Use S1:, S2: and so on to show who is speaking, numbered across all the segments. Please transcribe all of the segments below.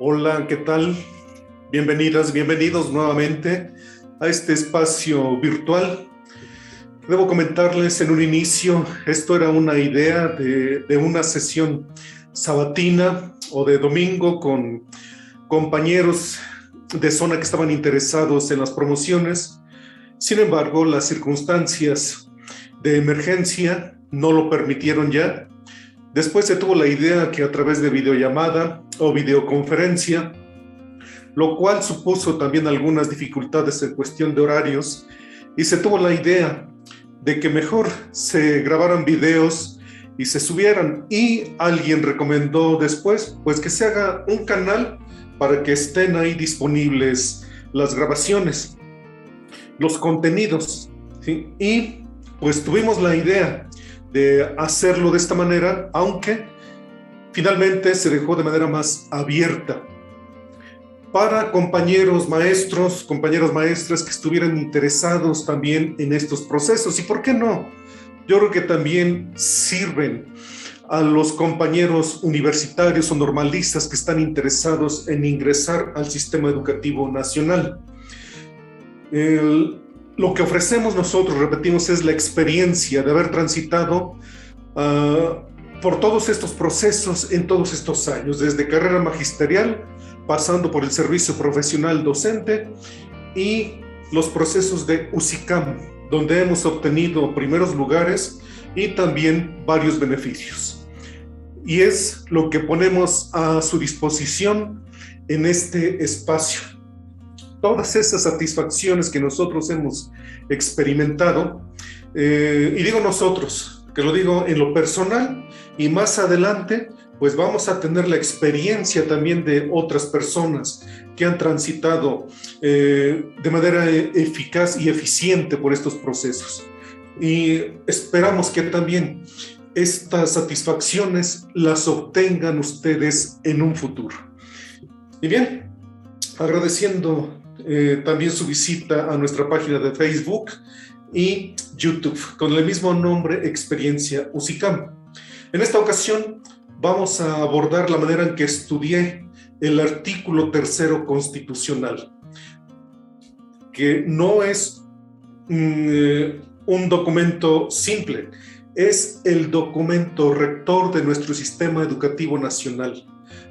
S1: Hola, ¿qué tal? Bienvenidas, bienvenidos nuevamente a este espacio virtual. Debo comentarles en un inicio, esto era una idea de una sesión sabatina o de domingo con compañeros de zona que estaban interesados en las promociones. Sin embargo, las circunstancias de emergencia no lo permitieron ya. Después se tuvo la idea que a través de videollamada o videoconferencia, lo cual supuso también algunas dificultades en cuestión de horarios, y se tuvo la idea de que mejor se grabaran videos y se subieran, y alguien recomendó después pues que se haga un canal para que estén ahí disponibles las grabaciones, los contenidos, ¿sí? Y pues tuvimos la idea de hacerlo de esta manera, aunque finalmente se dejó de manera más abierta para compañeros maestros, compañeras maestras que estuvieran interesados también en estos procesos. ¿Y por qué no? Yo creo que también sirven a los compañeros universitarios o normalistas que están interesados en ingresar al sistema educativo nacional. Lo que ofrecemos nosotros, repetimos, es la experiencia de haber transitado por todos estos procesos en todos estos años, desde carrera magisterial, pasando por el servicio profesional docente y los procesos de UCICAM, donde hemos obtenido primeros lugares y también varios beneficios. Y es lo que ponemos a su disposición en este espacio. Todas esas satisfacciones que nosotros hemos experimentado, y digo nosotros, que lo digo en lo personal, y más adelante pues vamos a tener la experiencia también de otras personas que han transitado de manera eficaz y eficiente por estos procesos. Y esperamos que también estas satisfacciones las obtengan ustedes en un futuro. Y bien, agradeciendo también su visita a nuestra página de Facebook y YouTube con el mismo nombre, Experiencia UCICAM. En esta ocasión vamos a abordar la manera en que estudié el artículo 3º constitucional, que no es un documento simple, es el documento rector de nuestro sistema educativo nacional,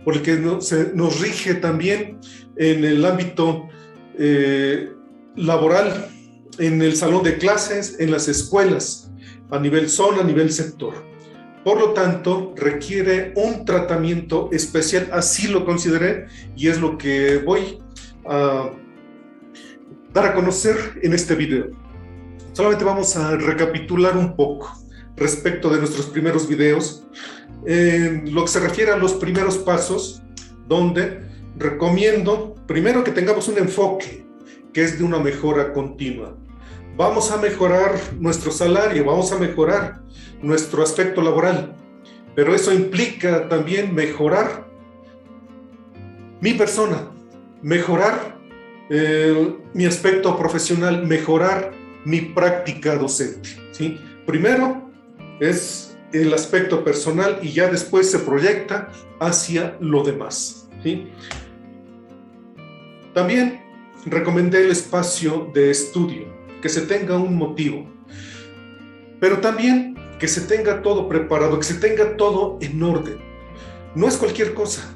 S1: por el que nos rige también en el ámbito laboral, en el salón de clases, en las escuelas, a nivel zona, a nivel sector. Por lo tanto, requiere un tratamiento especial, así lo consideré, y es lo que voy a dar a conocer en este video. Solamente vamos a recapitular un poco respecto de nuestros primeros videos, en lo que se refiere a los primeros pasos, donde recomiendo primero que tengamos un enfoque que es de una mejora continua. Vamos a mejorar nuestro salario, vamos a mejorar nuestro aspecto laboral, pero eso implica también mejorar mi persona, mejorar mi aspecto profesional, mejorar mi práctica docente, ¿sí? Primero es el aspecto personal y ya después se proyecta hacia lo demás, ¿sí? También recomendé el espacio de estudio, que se tenga un motivo, pero también que se tenga todo preparado, que se tenga todo en orden. No es cualquier cosa.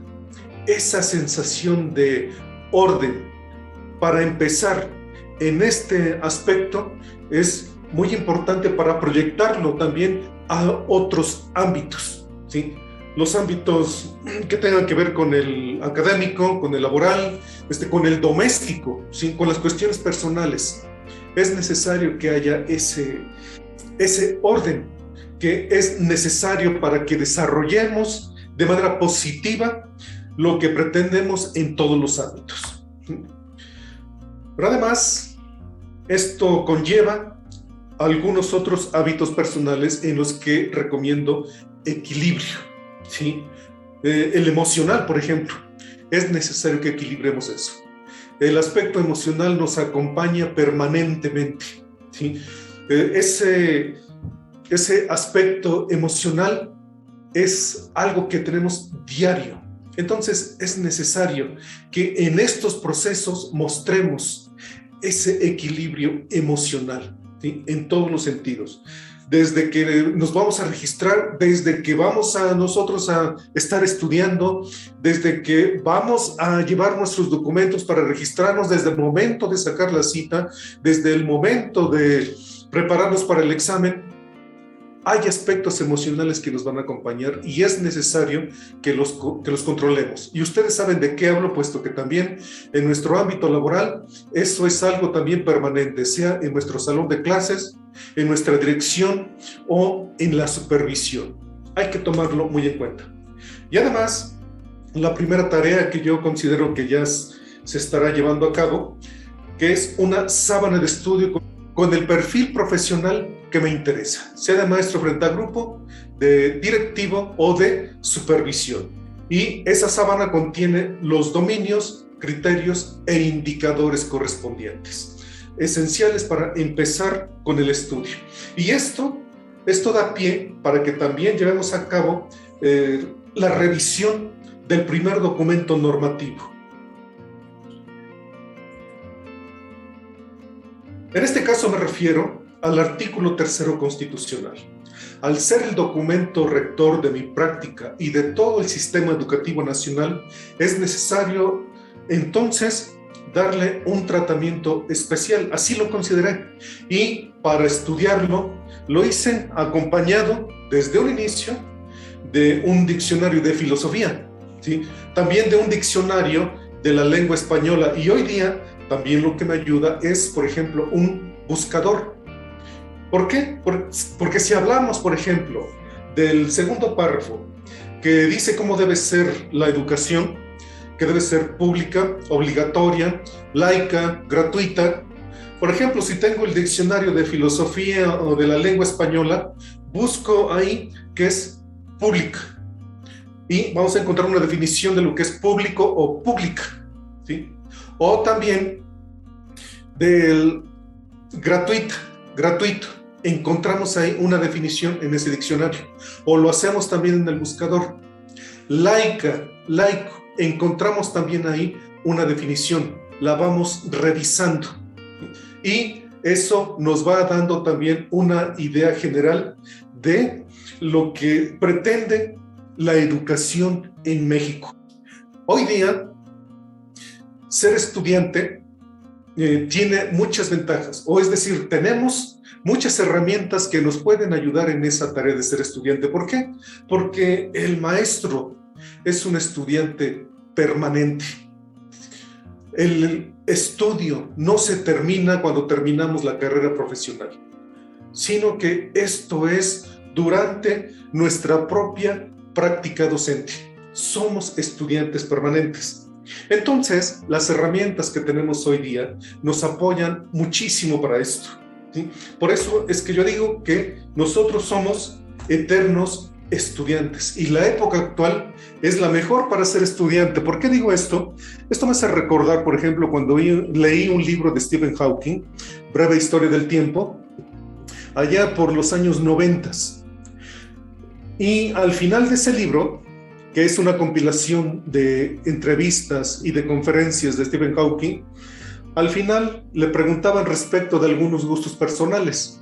S1: Esa sensación de orden para empezar en este aspecto es muy importante para proyectarlo también a otros ámbitos, ¿sí? Los ámbitos que tengan que ver con el académico, con el laboral, con el doméstico, ¿sí? Con las cuestiones personales. Es necesario que haya ese orden que es necesario para que desarrollemos de manera positiva lo que pretendemos en todos los ámbitos. Pero además, esto conlleva algunos otros hábitos personales en los que recomiendo equilibrio, ¿sí? El emocional, por ejemplo, es necesario que equilibremos eso. El aspecto emocional nos acompaña permanentemente, ¿sí? Ese aspecto emocional es algo que tenemos diario, Entonces es necesario que en estos procesos mostremos ese equilibrio emocional, ¿sí? En todos los sentidos. Desde que nos vamos a registrar, desde que vamos a nosotros a estar estudiando, desde que vamos a llevar nuestros documentos para registrarnos, desde el momento de sacar la cita, desde el momento de prepararnos para el examen, hay aspectos emocionales que nos van a acompañar y es necesario que los controlemos. Y ustedes saben de qué hablo, puesto que también en nuestro ámbito laboral eso es algo también permanente, sea en nuestro salón de clases, en nuestra dirección o en la supervisión. Hay que tomarlo muy en cuenta. Y además, la primera tarea que yo considero que ya se estará llevando a cabo, que es una sábana de estudio con el perfil profesional que me interesa, sea de maestro frente a grupo, de directivo o de supervisión. Y esa sábana contiene los dominios, criterios e indicadores correspondientes, esenciales para empezar con el estudio. Y esto da pie para que también llevemos a cabo la revisión del primer documento normativo. En este caso me refiero al artículo 3º constitucional. Al ser el documento rector de mi práctica y de todo el sistema educativo nacional, es necesario entonces darle un tratamiento especial, así lo consideré. Y para estudiarlo, lo hice acompañado desde un inicio de un diccionario de filosofía, ¿sí? También de un diccionario de la lengua española, y hoy día también lo que me ayuda es, por ejemplo, un buscador. ¿Por qué? Porque si hablamos, por ejemplo, del segundo párrafo, que dice cómo debe ser la educación, que debe ser pública, obligatoria, laica, gratuita. Por ejemplo, si tengo el diccionario de filosofía o de la lengua española, busco ahí que es pública. Y vamos a encontrar una definición de lo que es público o pública, ¿sí? O también del gratuito. Encontramos ahí una definición en ese diccionario. O lo hacemos también en el buscador. Laico. Encontramos también ahí una definición. La vamos revisando. Y eso nos va dando también una idea general de lo que pretende la educación en México. Hoy día, ser estudiante tiene muchas ventajas, o es decir, tenemos muchas herramientas que nos pueden ayudar en esa tarea de ser estudiante. ¿Por qué? Porque el maestro es un estudiante permanente. El estudio no se termina cuando terminamos la carrera profesional, sino que esto es durante nuestra propia práctica docente. Somos estudiantes permanentes. Entonces, las herramientas que tenemos hoy día nos apoyan muchísimo para esto, ¿sí? Por eso es que yo digo que nosotros somos eternos estudiantes y la época actual es la mejor para ser estudiante. ¿Por qué digo esto? Esto me hace recordar, por ejemplo, cuando leí un libro de Stephen Hawking, Breve Historia del Tiempo, allá por los años 90. Y al final de ese libro, que es una compilación de entrevistas y de conferencias de Stephen Hawking, al final le preguntaban respecto de algunos gustos personales.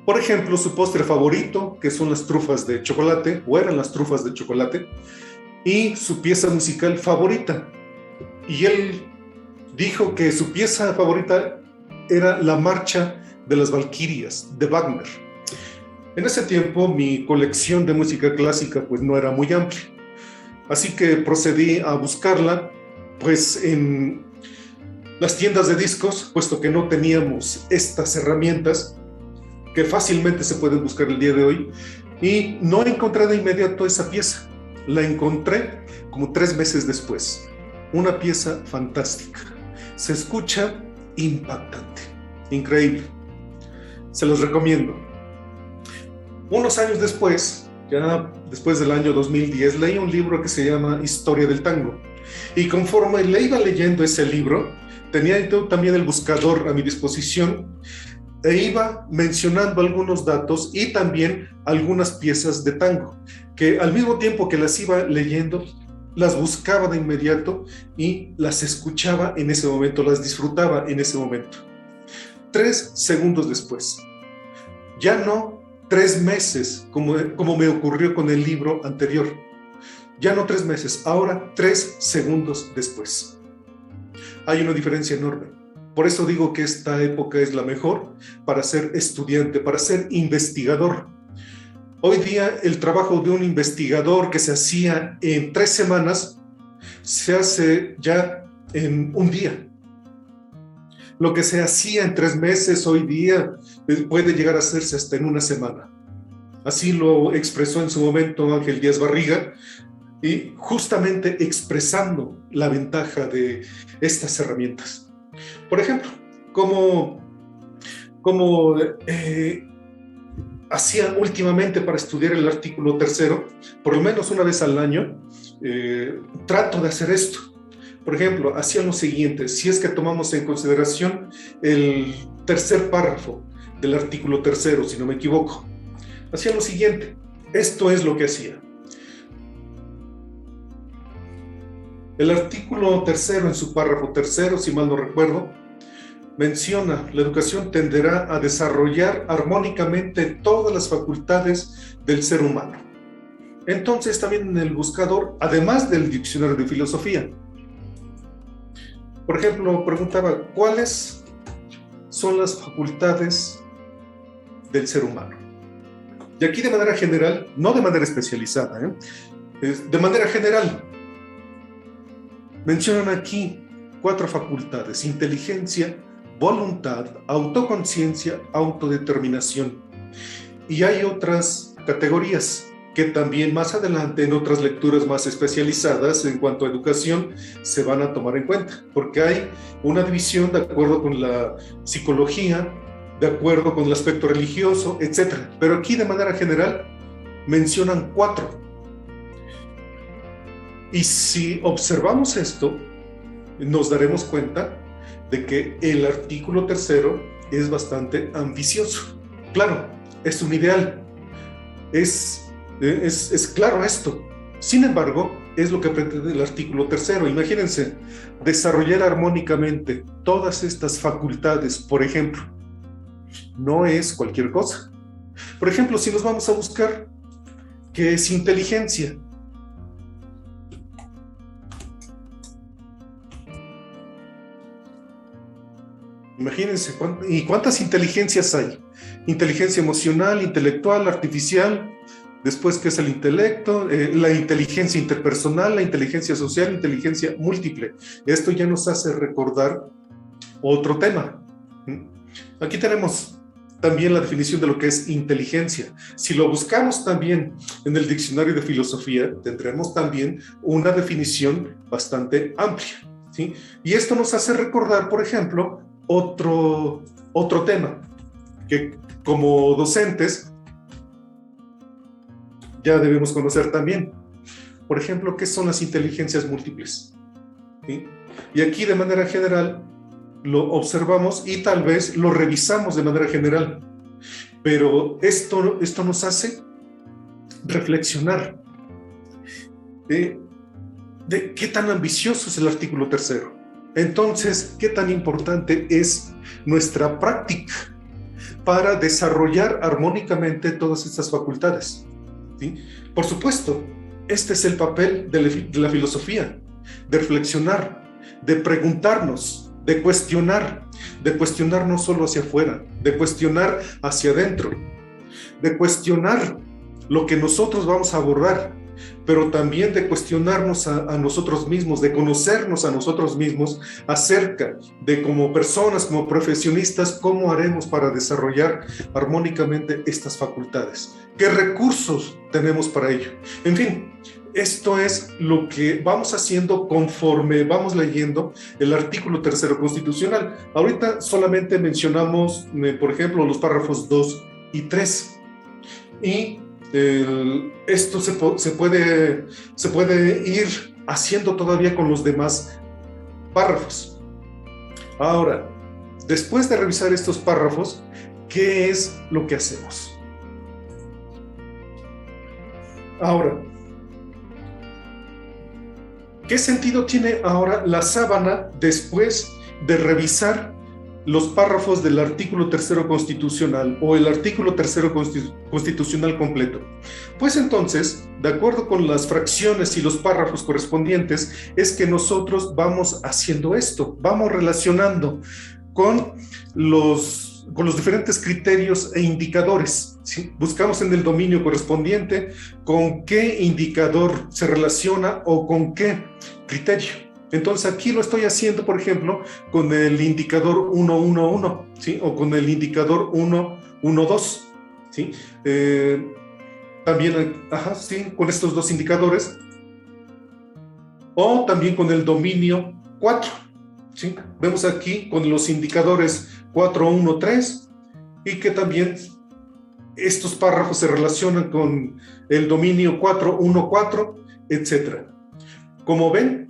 S1: Por ejemplo, su postre favorito, que son las trufas de chocolate, o eran las trufas de chocolate, y su pieza musical favorita. Y él dijo que su pieza favorita era la Marcha de las Valquirias, de Wagner. En ese tiempo, mi colección de música clásica pues no era muy amplia. Así que procedí a buscarla pues en las tiendas de discos, puesto que no teníamos estas herramientas que fácilmente se pueden buscar el día de hoy, y no encontré de inmediato esa pieza. La encontré como 3 meses después. Una pieza fantástica. Se escucha impactante, increíble. Se los recomiendo. Unos años después, ya después del año 2010, leí un libro que se llama Historia del Tango. Y conforme le iba leyendo ese libro, tenía también el buscador a mi disposición e iba mencionando algunos datos y también algunas piezas de tango, que al mismo tiempo que las iba leyendo, las buscaba de inmediato y las escuchaba en ese momento, las disfrutaba en ese momento. 3 segundos después. Ya no 3 meses, como me ocurrió con el libro anterior. Ya no 3 meses, ahora 3 segundos después. Hay una diferencia enorme. Por eso digo que esta época es la mejor para ser estudiante, para ser investigador. Hoy día el trabajo de un investigador que se hacía en 3 semanas se hace ya en un día. Lo que se hacía en 3 meses hoy día puede llegar a hacerse hasta en una semana. Así lo expresó en su momento Ángel Díaz Barriga, y justamente expresando la ventaja de estas herramientas. Por ejemplo, como hacía últimamente para estudiar el artículo 3, por lo menos una vez al año, trato de hacer esto. Por ejemplo, hacía lo siguiente: si es que tomamos en consideración el 3 párrafo del artículo 3, si no me equivoco, hacía lo siguiente. Esto es lo que hacía. El artículo 3, en su párrafo 3, si mal no recuerdo, menciona: la educación tenderá a desarrollar armónicamente todas las facultades del ser humano. Entonces, también en el buscador, además del diccionario de filosofía, por ejemplo, preguntaba: ¿cuáles son las facultades del ser humano? Y aquí, de manera general, no de manera especializada, de manera general, mencionan aquí 4 facultades: inteligencia, voluntad, autoconciencia, autodeterminación. Y hay otras categorías que también más adelante, en otras lecturas más especializadas en cuanto a educación, se van a tomar en cuenta, porque hay una división de acuerdo con la psicología, de acuerdo con el aspecto religioso, etc. Pero aquí, de manera general, mencionan 4. Y si observamos esto, nos daremos cuenta de que el artículo 3 es bastante ambicioso. Claro, es un ideal, es claro esto. Sin embargo, es lo que pretende el artículo 3. Imagínense, desarrollar armónicamente todas estas facultades, por ejemplo, no es cualquier cosa. Por ejemplo, si nos vamos a buscar qué es inteligencia, imagínense, ¿y cuántas inteligencias hay? Inteligencia emocional, intelectual, artificial. Después, ¿qué es el intelecto? La inteligencia interpersonal, la inteligencia social, inteligencia múltiple. Esto ya nos hace recordar otro tema. Aquí tenemos también la definición de lo que es inteligencia. Si lo buscamos también en el diccionario de filosofía, tendremos también una definición bastante amplia, ¿sí? Y esto nos hace recordar, por ejemplo, otro tema que como docentes ya debemos conocer también. Por ejemplo, ¿qué son las inteligencias múltiples? ¿Sí? Y aquí, de manera general, lo observamos y tal vez lo revisamos de manera general. Pero esto nos hace reflexionar de qué tan ambicioso es el artículo 3. Entonces, ¿qué tan importante es nuestra práctica para desarrollar armónicamente todas estas facultades? ¿Sí? Por supuesto, este es el papel de la filosofía, de reflexionar, de preguntarnos, de cuestionar no solo hacia afuera, de cuestionar hacia adentro, de cuestionar lo que nosotros vamos a abordar, pero también de cuestionarnos a nosotros mismos, de conocernos a nosotros mismos acerca de, como personas, como profesionistas, cómo haremos para desarrollar armónicamente estas facultades. ¿Qué recursos tenemos para ello? En fin, esto es lo que vamos haciendo conforme vamos leyendo el artículo 3 constitucional. Ahorita solamente mencionamos, por ejemplo, los párrafos 2 y 3. Y esto se puede ir haciendo todavía con los demás párrafos. Ahora, después de revisar estos párrafos, ¿qué es lo que hacemos? Ahora, ¿Qué sentido tiene ahora la sábana después de revisar los párrafos del artículo tercero constitucional o el artículo tercero constitucional completo? Pues entonces, de acuerdo con las fracciones y los párrafos correspondientes, es que nosotros vamos haciendo esto, vamos relacionando con los diferentes criterios e indicadores, ¿sí? Buscamos en el dominio correspondiente con qué indicador se relaciona o con qué criterio. Entonces aquí lo estoy haciendo, por ejemplo, con el indicador 111, ¿sí? O con el indicador 112, ¿sí? También, sí, con estos dos indicadores. O también con el dominio 4, ¿sí? Vemos aquí con los indicadores 413 y que también estos párrafos se relacionan con el dominio 414, etc. Como ven,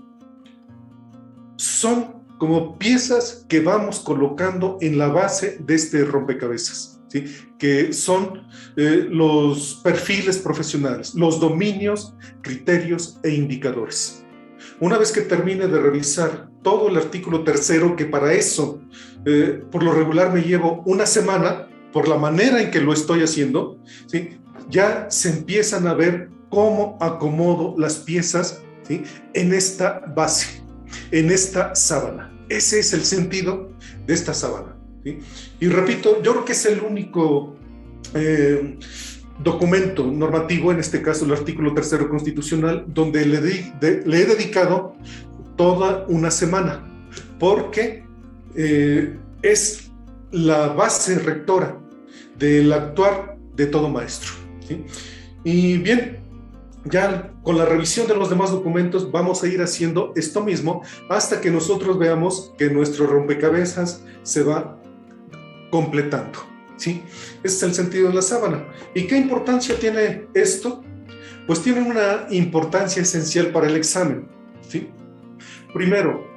S1: son como piezas que vamos colocando en la base de este rompecabezas, ¿sí? Que son los perfiles profesionales, los dominios, criterios e indicadores. Una vez que termine de revisar todo el artículo tercero, que para eso por lo regular me llevo una semana, por la manera en que lo estoy haciendo, ¿sí? Ya se empiezan a ver cómo acomodo las piezas, ¿sí? En esta base, en esta sábana. Ese es el sentido de esta sábana, ¿sí? Y repito, yo creo que es el único documento normativo, en este caso el artículo tercero constitucional, donde le he dedicado toda una semana, porque es la base rectora del actuar de todo maestro, ¿sí? Y bien, ya con la revisión de los demás documentos vamos a ir haciendo esto mismo hasta que nosotros veamos que nuestro rompecabezas se va completando, ¿sí? Ese es el sentido de la sábana. ¿Y qué importancia tiene esto? Pues tiene una importancia esencial para el examen, ¿sí? Primero,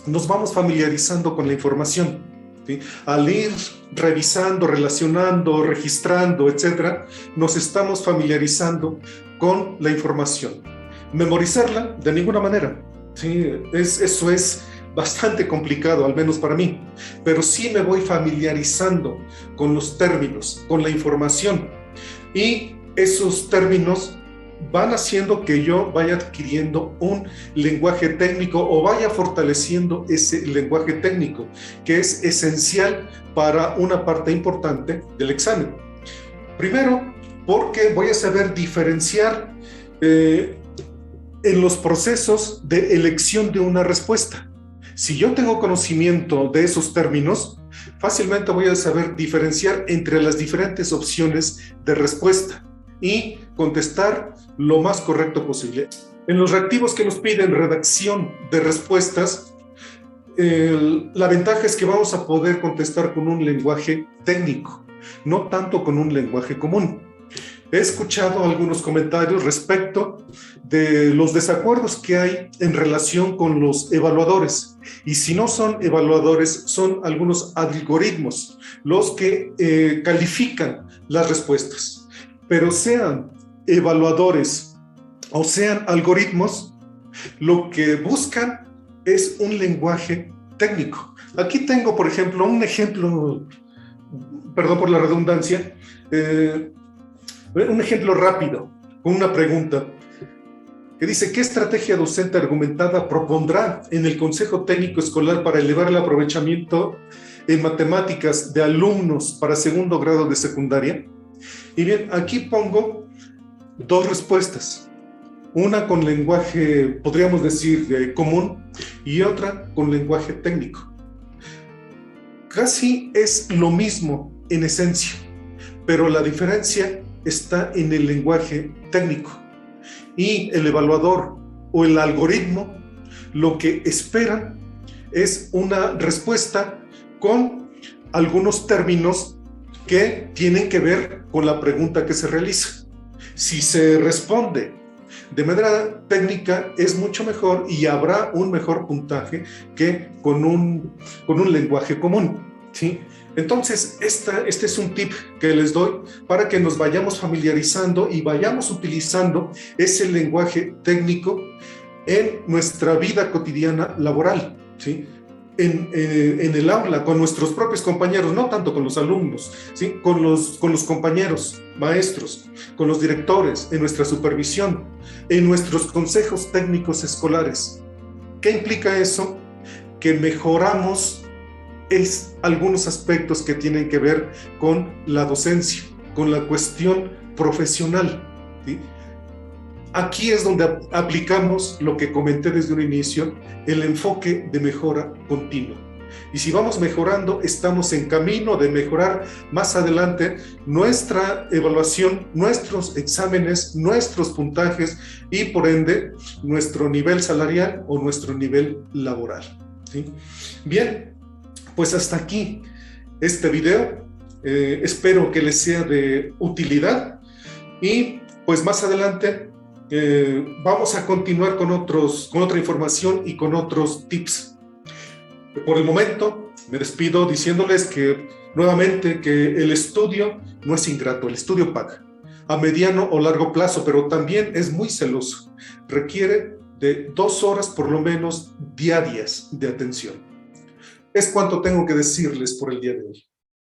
S1: nos vamos familiarizando con la información, ¿sí? Al ir revisando, relacionando, registrando, etcétera, nos estamos familiarizando con la información. Memorizarla, de ninguna manera, ¿sí? Eso es bastante complicado, al menos para mí, pero sí me voy familiarizando con los términos, con la información, y esos términos van haciendo que yo vaya adquiriendo un lenguaje técnico o vaya fortaleciendo ese lenguaje técnico, que es esencial para una parte importante del examen. Primero, porque voy a saber diferenciar en los procesos de elección de una respuesta. Si yo tengo conocimiento de esos términos, fácilmente voy a saber diferenciar entre las diferentes opciones de respuesta y contestar lo más correcto posible. En los reactivos que nos piden redacción de respuestas, la ventaja es que vamos a poder contestar con un lenguaje técnico, no tanto con un lenguaje común. He escuchado algunos comentarios respecto de los desacuerdos que hay en relación con los evaluadores. Y si no son evaluadores, son algunos algoritmos los que califican las respuestas. Pero sean evaluadores o sean algoritmos, lo que buscan es un lenguaje técnico. Aquí tengo, por ejemplo, un ejemplo, perdón por la redundancia, un ejemplo rápido, con una pregunta que dice: ¿qué estrategia docente argumentada propondrá en el Consejo Técnico Escolar para elevar el aprovechamiento en matemáticas de alumnos para segundo grado de secundaria? Y bien, aquí pongo dos respuestas, una con lenguaje, podríamos decir, común, y otra con lenguaje técnico. Casi es lo mismo en esencia, pero la diferencia está en el lenguaje técnico. Y el evaluador o el algoritmo lo que espera es una respuesta con algunos términos que tienen que ver con la pregunta que se realiza. Si se responde de manera técnica es mucho mejor y habrá un mejor puntaje que con un lenguaje común, ¿sí? Entonces, este es un tip que les doy para que nos vayamos familiarizando y vayamos utilizando ese lenguaje técnico en nuestra vida cotidiana laboral, ¿sí? En el aula, con nuestros propios compañeros, no tanto con los alumnos, ¿sí? Con los compañeros, maestros, con los directores, en nuestra supervisión, en nuestros consejos técnicos escolares. ¿Qué implica eso? Que mejoramos algunos aspectos que tienen que ver con la docencia, con la cuestión profesional, ¿sí? Aquí es donde aplicamos lo que comenté desde un inicio, el enfoque de mejora continua. Y si vamos mejorando, estamos en camino de mejorar más adelante nuestra evaluación, nuestros exámenes, nuestros puntajes y por ende nuestro nivel salarial o nuestro nivel laboral, ¿sí? Bien, pues hasta aquí este video. Espero que les sea de utilidad y pues más adelante vamos a continuar con otra información y con otros tips. Por el momento me despido diciéndoles que nuevamente que el estudio no es ingrato, el estudio paga a mediano o largo plazo, pero también es muy celoso. Requiere de 2 horas por lo menos diarias de atención. Es cuanto tengo que decirles por el día de hoy.